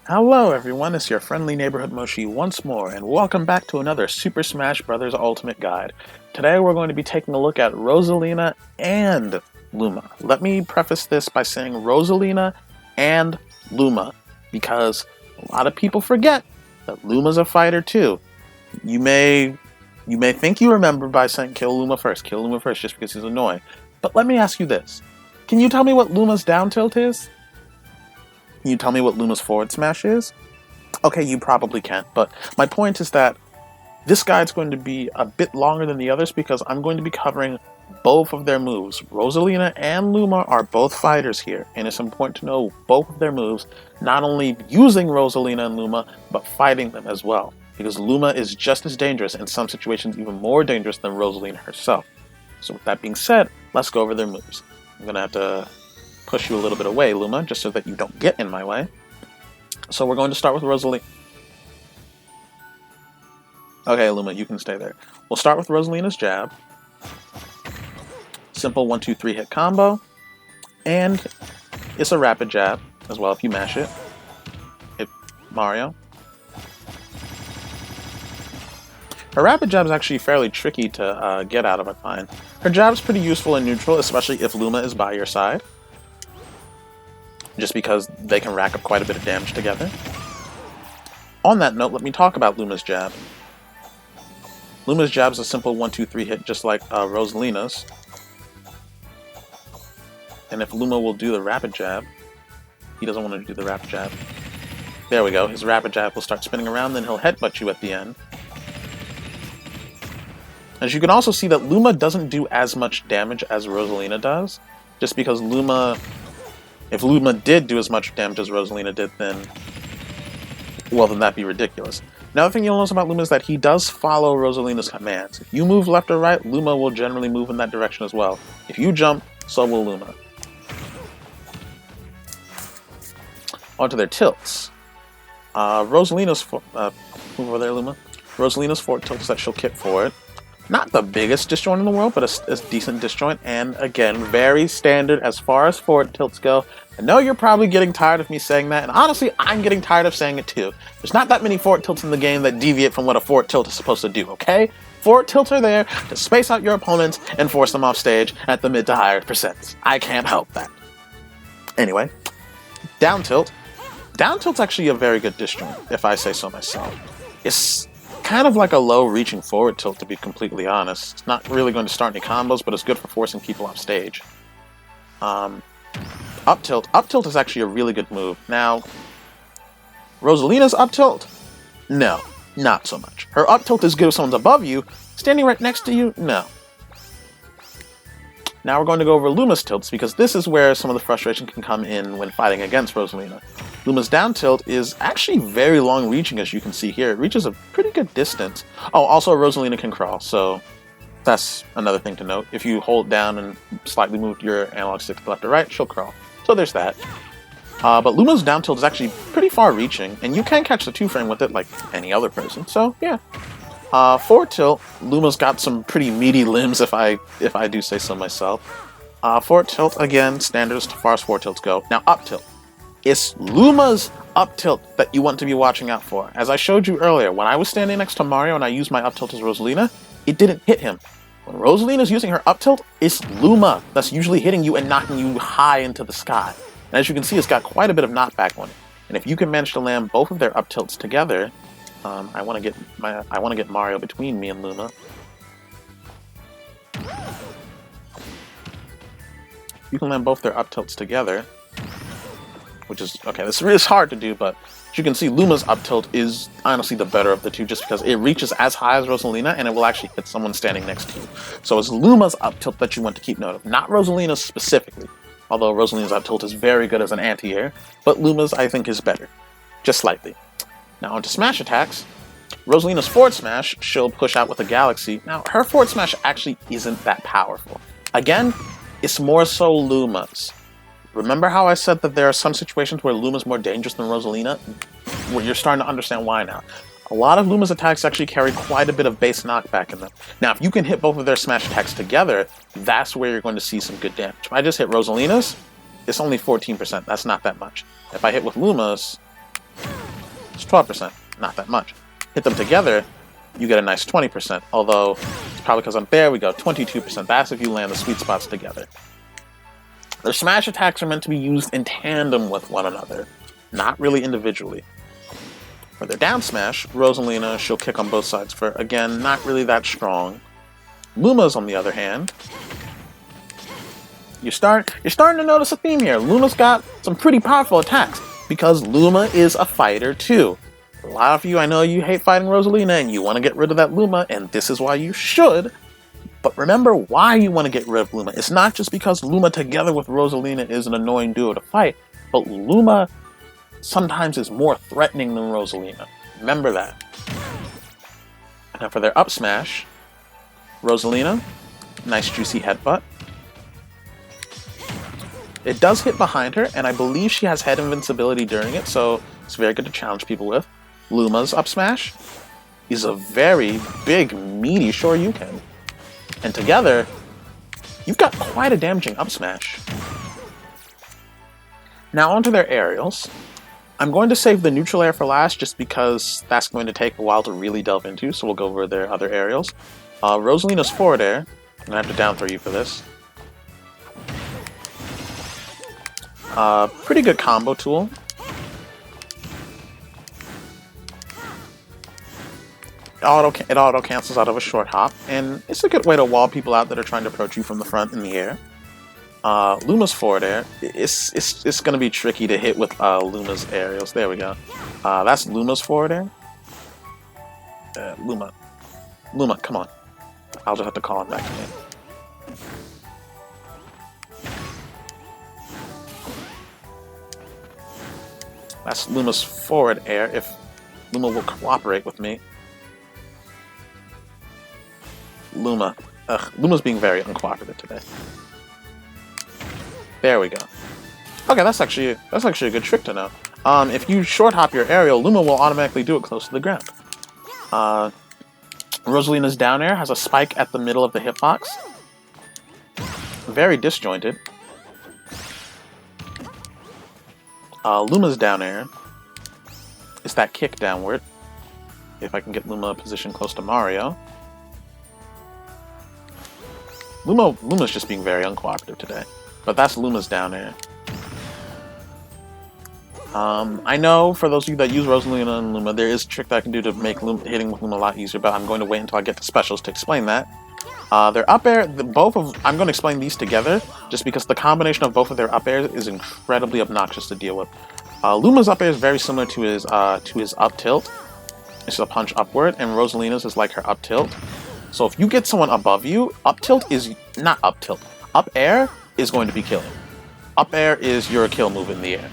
Hello everyone, it's your friendly neighborhood Moshi once more, and welcome back to another Super Smash Bros. Ultimate Guide. Today we're going to be taking a look at Rosalina and Luma. Let me preface this by saying Rosalina and Luma, because a lot of people forget that Luma's a fighter too. You may think you remember by saying kill Luma first just because he's annoying. But let me ask you this. Can you tell me what Luma's down tilt is? Can you tell me what Luma's forward smash is? Okay, you probably can't, but my point is that this guide's going to be a bit longer than the others because I'm going to be covering both of their moves. Rosalina and Luma are both fighters here, and it's important to know both of their moves, not only using Rosalina and Luma, but fighting them as well, because Luma is just as dangerous, in some situations even more dangerous than Rosalina herself. So with that being said, let's go over their moves. I'm going to have to push you a little bit away, Luma, just so that you don't get in my way. So we're going to start with Rosalina. Okay, Luma, you can stay there. We'll start with Rosalina's jab. Simple 1-2-3 hit combo. And it's a rapid jab as well if you mash it. Hit Mario. Her rapid jab is actually fairly tricky to get out of, I find. Her jab's pretty useful in neutral, especially if Luma is by your side, just because they can rack up quite a bit of damage together. On that note, let me talk about Luma's jab. Luma's jab is a simple 1-2-3 hit, just like Rosalina's. And if Luma will do the rapid jab, he doesn't want to do the rapid jab. There we go, his rapid jab will start spinning around, then he'll headbutt you at the end. As you can also see that Luma doesn't do as much damage as Rosalina does, just because if Luma did do as much damage as Rosalina did, then that'd be ridiculous. Another thing you'll notice about Luma is that he does follow Rosalina's commands. If you move left or right, Luma will generally move in that direction as well. If you jump, so will Luma. Onto their tilts. Rosalina's move over there, Luma. Rosalina's forward tilt is that she'll kick forward. Not the biggest disjoint in the world, but a decent disjoint, and again, very standard as far as forward tilts go. I know you're probably getting tired of me saying that, and honestly, I'm getting tired of saying it too. There's not that many forward tilts in the game that deviate from what a forward tilt is supposed to do, okay? Forward tilts are there to space out your opponents and force them off stage at the mid to higher percents. I can't help that. Anyway, down tilt. Down tilt's actually a very good disjoint, if I say so myself. It's kind of like a low reaching forward tilt, to be completely honest. It's not really going to start any combos, but it's good for forcing people off stage. Up tilt. Up tilt is actually a really good move. Now, Rosalina's up tilt? No, not so much. Her up tilt is good if someone's above you. Standing right next to you? No. Now we're going to go over Luma's tilts, because this is where some of the frustration can come in when fighting against Rosalina. Luma's down tilt is actually very long reaching, as you can see here. It reaches a pretty good distance. Oh, also Rosalina can crawl, so that's another thing to note. If you hold down and slightly move your analog stick to the left or right, she'll crawl. So there's that. But Luma's down tilt is actually pretty far reaching, and you can catch the 2-frame with it like any other person, so yeah. Forward tilt, Luma's got some pretty meaty limbs, if I do say so myself. Forward tilt, again, standard as far as forward tilts go. Now up tilt. It's Luma's up tilt that you want to be watching out for. As I showed you earlier, when I was standing next to Mario and I used my up tilt as Rosalina, it didn't hit him. When Rosalina's using her up tilt, it's Luma that's usually hitting you and knocking you high into the sky. And as you can see, it's got quite a bit of knockback on it. And if you can manage to land both of their up tilts together, I want to get Mario between me and Luma. You can land both their up tilts together, which is, okay, this is hard to do, but as you can see, Luma's up tilt is honestly the better of the two, just because it reaches as high as Rosalina, and it will actually hit someone standing next to you. So it's Luma's up tilt that you want to keep note of, not Rosalina's specifically. Although Rosalina's up tilt is very good as an anti-air, but Luma's, I think, is better. Just slightly. Now onto smash attacks. Rosalina's forward smash, she'll push out with a galaxy. Now, her forward smash actually isn't that powerful. Again, it's more so Luma's. Remember how I said that there are some situations where Luma's more dangerous than Rosalina? Well, you're starting to understand why now. A lot of Luma's attacks actually carry quite a bit of base knockback in them. Now, if you can hit both of their smash attacks together, that's where you're going to see some good damage. If I just hit Rosalina's, it's only 14%. That's not that much. If I hit with Luma's, It's 12%, not that much. Hit them together, you get a nice 20%, although it's probably because I'm there, we go 22%. That's if you land the sweet spots together. Their smash attacks are meant to be used in tandem with one another, not really individually. For their down smash, Rosalina, she'll kick on both sides for, again, not really that strong. Luma's, on the other hand, you're starting to notice a theme here. Luma's got some pretty powerful attacks, because Luma is a fighter too. A lot of you, I know you hate fighting Rosalina and you want to get rid of that Luma, and this is why you should. But remember why you want to get rid of Luma. It's not just because Luma together with Rosalina is an annoying duo to fight, but Luma sometimes is more threatening than Rosalina. Remember that. Now for their up smash, Rosalina, nice juicy headbutt. It does hit behind her, and I believe she has head invincibility during it, so it's very good to challenge people with. Luma's up smash is a very big, meaty Shoryuken. And together, you've got quite a damaging up smash. Now onto their aerials. I'm going to save the neutral air for last just because that's going to take a while to really delve into, so we'll go over their other aerials. Rosalina's forward air, I'm going to have to down throw you for this. Pretty good combo tool. It auto cancels out of a short hop, and it's a good way to wall people out that are trying to approach you from the front in the air. Luma's forward air, it's going to be tricky to hit with Luma's aerials. There we go. That's Luma's forward air. Luma, come on. I'll just have to call him back to me. That's Luma's forward air, if Luma will cooperate with me. Luma's being very uncooperative today. There we go. Okay, that's actually a good trick to know. If you short hop your aerial, Luma will automatically do it close to the ground. Rosalina's down air has a spike at the middle of the hitbox. Very disjointed. Luma's down air is that kick downward. If I can get Luma positioned close to Mario. Luma's just being very uncooperative today. But that's Luma's down air. I know for those of you that use Rosalina and Luma, there is a trick that I can do to make hitting with Luma a lot easier, but I'm going to wait until I get to specials to explain that. Their up air, I'm going to explain these together, just because the combination of both of their up airs is incredibly obnoxious to deal with. Luma's up air is very similar to his up tilt. It's a punch upward, and Rosalina's is like her up tilt. So if you get someone above you, up tilt is not up tilt. Up air is going to be killing. Up air is your kill move in the air.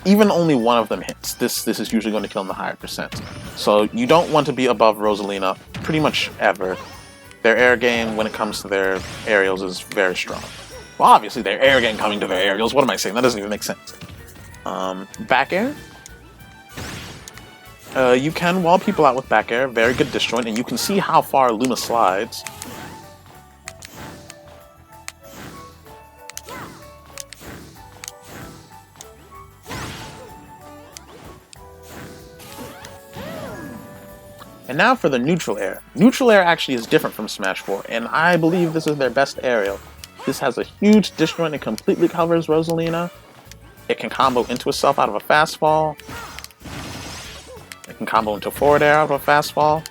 Even only one of them hits. This is usually going to kill in the higher percent. So you don't want to be above Rosalina pretty much ever. Their air game, when it comes to their aerials, is very strong. Well, obviously, their air game coming to their aerials. What am I saying? That doesn't even make sense. Back air. You can wall people out with back air. Very good disjoint, and you can see how far Luma slides. And now for the neutral air. Neutral air actually is different from Smash 4, and I believe this is their best aerial. This has a huge disjoint and completely covers Rosalina. It can combo into itself out of a fast fall. It can combo into forward air out of a fast fall.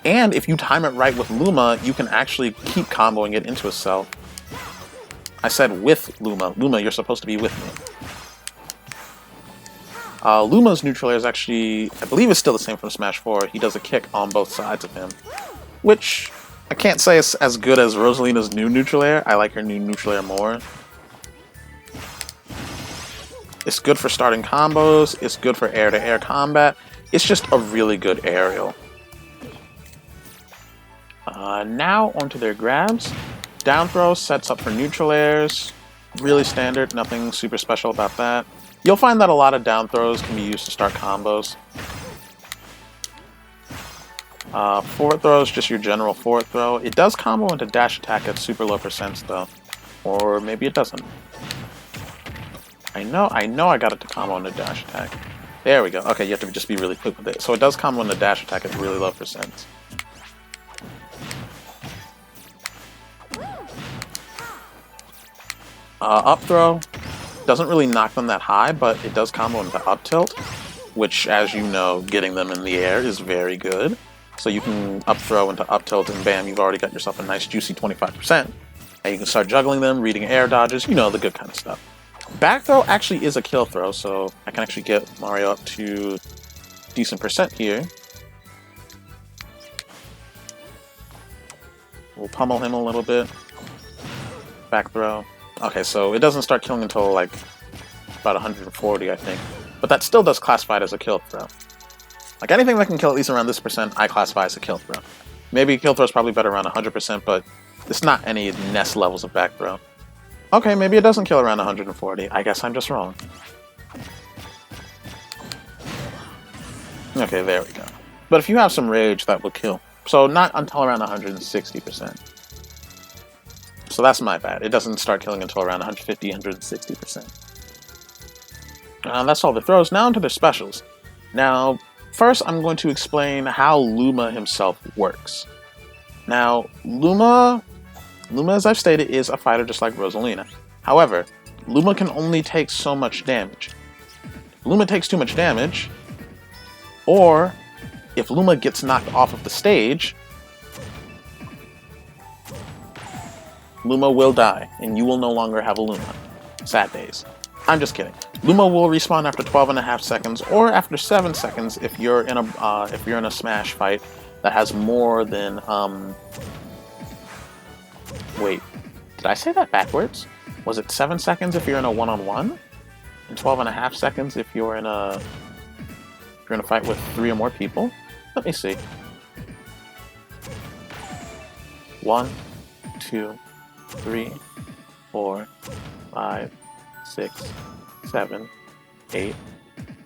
And if you time it right with Luma, you can actually keep comboing it into itself. I said with Luma. Luma, you're supposed to be with me. Luma's neutral air is actually, I believe, is still the same from Smash 4. He does a kick on both sides of him, which I can't say is as good as Rosalina's new neutral air. I like her new neutral air more. It's good for starting combos. It's good for air-to-air combat. It's just a really good aerial. Now onto their grabs. Down throw sets up for neutral airs. Really standard, nothing super special about that. You'll find that a lot of down throws can be used to start combos. Forward throw is just your general forward throw. It does combo into dash attack at super low percents though. Or maybe it doesn't. I know I got it to combo into dash attack. There we go. Okay, you have to just be really quick with it. So it does combo in the dash attack at really low percents. Up throw doesn't really knock them that high, but it does combo into up tilt, which, as you know, getting them in the air is very good. So you can up throw into up tilt, and bam, you've already got yourself a nice juicy 25%. And you can start juggling them, reading air dodges, you know, the good kind of stuff. Back throw actually is a kill throw, so I can actually get Mario up to decent percent here. We'll pummel him a little bit. Back throw. Okay, so it doesn't start killing until like about 140, I think. But that still does classify it as a kill throw. Like anything that can kill at least around this percent, I classify as a kill throw. Maybe kill throw is probably better around 100%, but it's not any nest levels of back throw. Okay, maybe it doesn't kill around 140. I guess I'm just wrong. Okay, there we go. But if you have some rage, that will kill. So not until around 160%. So that's my bad. It doesn't start killing until around 150, 160%. That's all the throws. Now into their specials. Now, first I'm going to explain how Luma himself works. Now, Luma, as I've stated, is a fighter just like Rosalina. However, Luma can only take so much damage. If Luma takes too much damage, or if Luma gets knocked off of the stage, Luma will die, and you will no longer have a Luma. Sad days. I'm just kidding. Luma will respawn after 12.5 seconds, or after 7 seconds if you're in a Smash fight that has more than Wait, did I say that backwards? Was it 7 seconds if you're in a one-on-one, and 12.5 seconds if you're in a fight with 3 or more people? Let me see. 1, 2, 3, 4, 5, 6, 7, 8,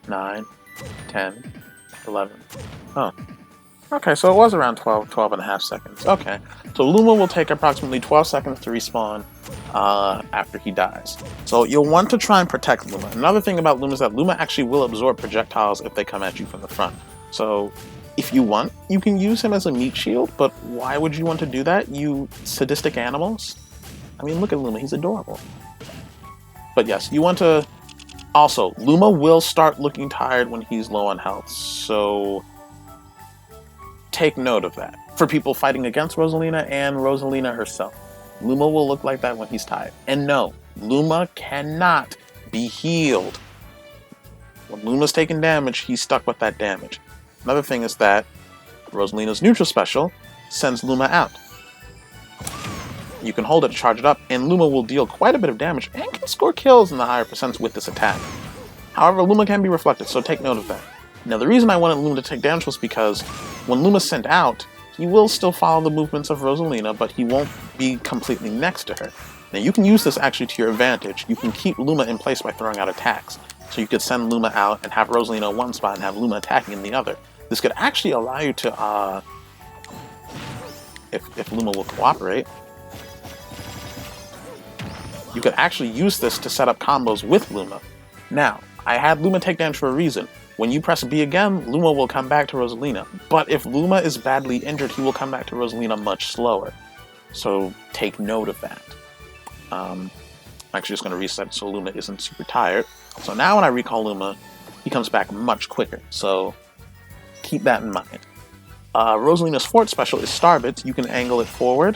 9, 10, 11. Oh. Okay, so it was around 12.5 seconds. Okay. So Luma will take approximately 12 seconds to respawn after he dies. So you'll want to try and protect Luma. Another thing about Luma is that Luma actually will absorb projectiles if they come at you from the front. So if you want, you can use him as a meat shield, but why would you want to do that, you sadistic animals? I mean, look at Luma, he's adorable. But yes, you want to... Also, Luma will start looking tired when he's low on health, so take note of that. For people fighting against Rosalina and Rosalina herself, Luma will look like that when he's tired. And no, Luma cannot be healed. When Luma's taking damage, he's stuck with that damage. Another thing is that Rosalina's neutral special sends Luma out. You can hold it to charge it up, and Luma will deal quite a bit of damage and can score kills in the higher percents with this attack. However, Luma can be reflected, so take note of that. Now, the reason I wanted Luma to take damage was because when Luma's sent out, he will still follow the movements of Rosalina, but he won't be completely next to her. Now, you can use this actually to your advantage. You can keep Luma in place by throwing out attacks. So you could send Luma out and have Rosalina in one spot and have Luma attacking in the other. This could actually allow you to, if Luma will cooperate, you could actually use this to set up combos with Luma. Now, I had Luma take damage for a reason. When you press B again, Luma will come back to Rosalina. But if Luma is badly injured, he will come back to Rosalina much slower. So take note of that. I'm actually just going to reset so Luma isn't super tired. So now when I recall Luma, he comes back much quicker. So keep that in mind. Rosalina's fourth special is Starbits. You can angle it forward.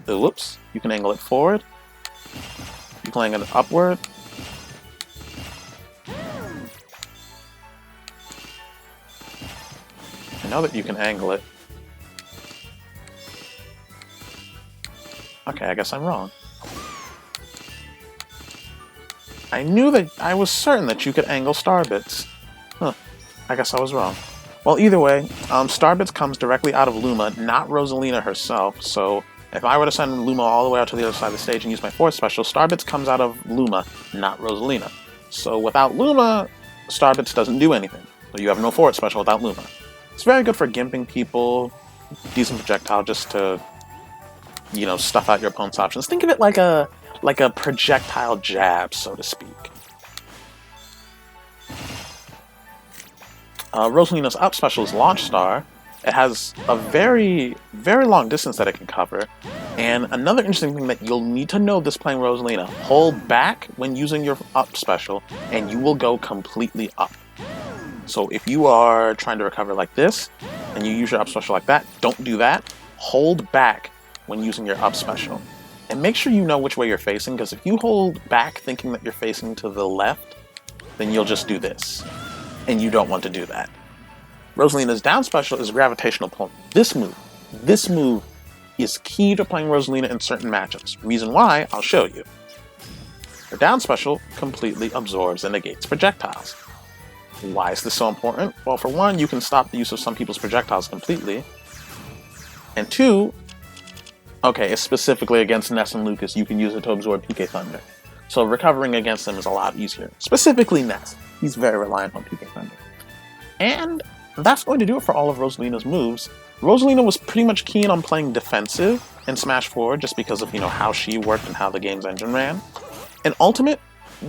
Whoops. You can angle it forward. You can angle it upward. I know that you can angle it. Okay, I guess I'm wrong. I was certain that you could angle Starbits. Huh, I guess I was wrong. Well, either way, Starbits comes directly out of Luma, not Rosalina herself, so if I were to send Luma all the way out to the other side of the stage and use my fourth special, Starbits comes out of Luma, not Rosalina. So without Luma, Starbits doesn't do anything. So you have no fourth special without Luma. It's very good for gimping people, decent projectile just to, you know, stuff out your opponent's options. Think of it like a projectile jab, so to speak. Rosalina's up special is Launch Star. It has a very, very long distance that it can cover. And another interesting thing that you'll need to know this playing Rosalina, hold back when using your up special, and you will go completely up. So if you are trying to recover like this, and you use your up special like that, don't do that. Hold back when using your up special. And make sure you know which way you're facing, because if you hold back thinking that you're facing to the left, then you'll just do this. And you don't want to do that. Rosalina's down special is Gravitational Pull. This move is key to playing Rosalina in certain matchups. Reason why, I'll show you. Her down special completely absorbs and negates projectiles. Why is this so important? Well, for one, you can stop the use of some people's projectiles completely. And two, okay, it's specifically against Ness and Lucas, you can use it to absorb PK Thunder. So recovering against them is a lot easier. Specifically Ness. He's very reliant on PK Thunder. And that's going to do it for all of Rosalina's moves. Rosalina was pretty much keen on playing defensive in Smash 4 just because of, how she worked and how the game's engine ran. In Ultimate,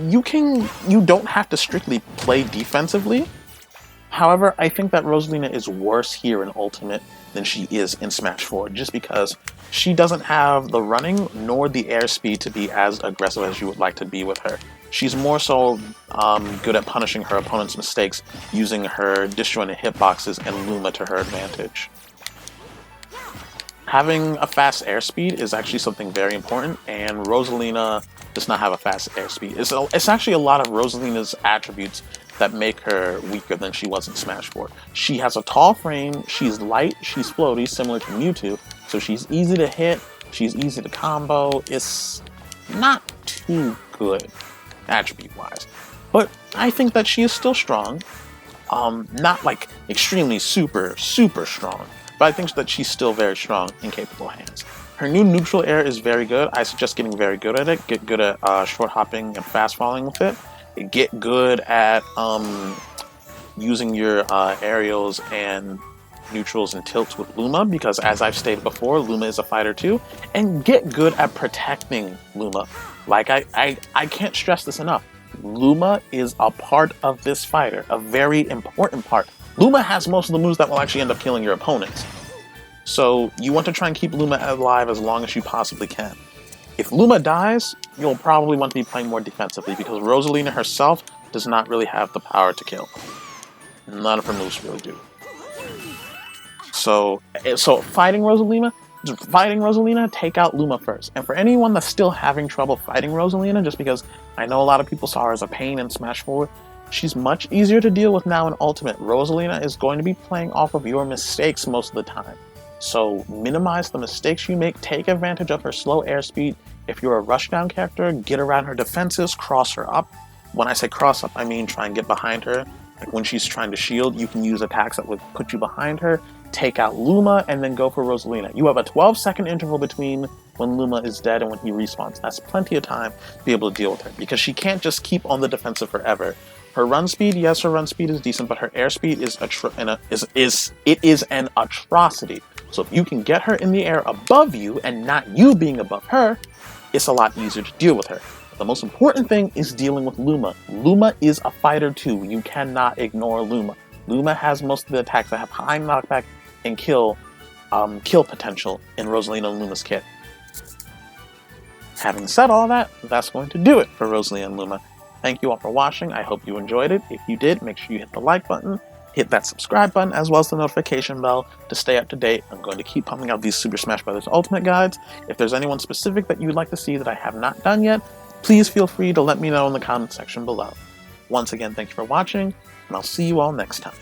you don't have to strictly play defensively. However, I think that Rosalina is worse here in Ultimate than she is in Smash 4 just because she doesn't have the running nor the airspeed to be as aggressive as you would like to be with her. She's more so good at punishing her opponent's mistakes using her disjointed hitboxes and Luma to her advantage. Having a fast airspeed is actually something very important, and Rosalina does not have a fast airspeed. It's actually a lot of Rosalina's attributes that make her weaker than she was in Smash 4. She has a tall frame, she's light, she's floaty, similar to Mewtwo, so she's easy to hit, she's easy to combo. It's not too good attribute-wise, but I think that she is still strong. Not like extremely super strong, but I think that she's still very strong in capable hands. Her new neutral air is very good. I suggest getting very good at it. Get good at short hopping and fast falling with it. Get good at using your aerials and neutrals and tilts with Luma, because as I've stated before, Luma is a fighter too. And get good at protecting Luma. Like I can't stress this enough. Luma is a part of this fighter, a very important part. Luma has most of the moves that will actually end up killing your opponents. So you want to try and keep Luma alive as long as you possibly can. If Luma dies, you'll probably want to be playing more defensively because Rosalina herself does not really have the power to kill. None of her moves really do. So fighting Rosalina, take out Luma first. And for anyone that's still having trouble fighting Rosalina, just because I know a lot of people saw her as a pain in Smash 4, she's much easier to deal with now in Ultimate. Rosalina is going to be playing off of your mistakes most of the time. So minimize the mistakes you make, take advantage of her slow airspeed. If you're a rushdown character, get around her defenses, cross her up. When I say cross up, I mean try and get behind her. Like when she's trying to shield, you can use attacks that would put you behind her, take out Luma, and then go for Rosalina. You have a 12-second interval between when Luma is dead and when he respawns. That's plenty of time to be able to deal with her, because she can't just keep on the defensive forever. Her run speed, yes, her run speed is decent, but her airspeed is an atrocity. So if you can get her in the air above you and not you being above her, it's a lot easier to deal with her. The most important thing is dealing with Luma. Luma is a fighter too. You cannot ignore Luma. Luma has most of the attacks that have high knockback and kill potential in Rosalina and Luma's kit. Having said all that, that's going to do it for Rosalina and Luma. Thank you all for watching. I hope you enjoyed it. If you did, make sure you hit the like button, hit that subscribe button, as well as the notification bell to stay up to date. I'm going to keep pumping out these Super Smash Bros. Ultimate guides. If there's anyone specific that you'd like to see that I have not done yet, please feel free to let me know in the comment section below. Once again, thank you for watching, and I'll see you all next time.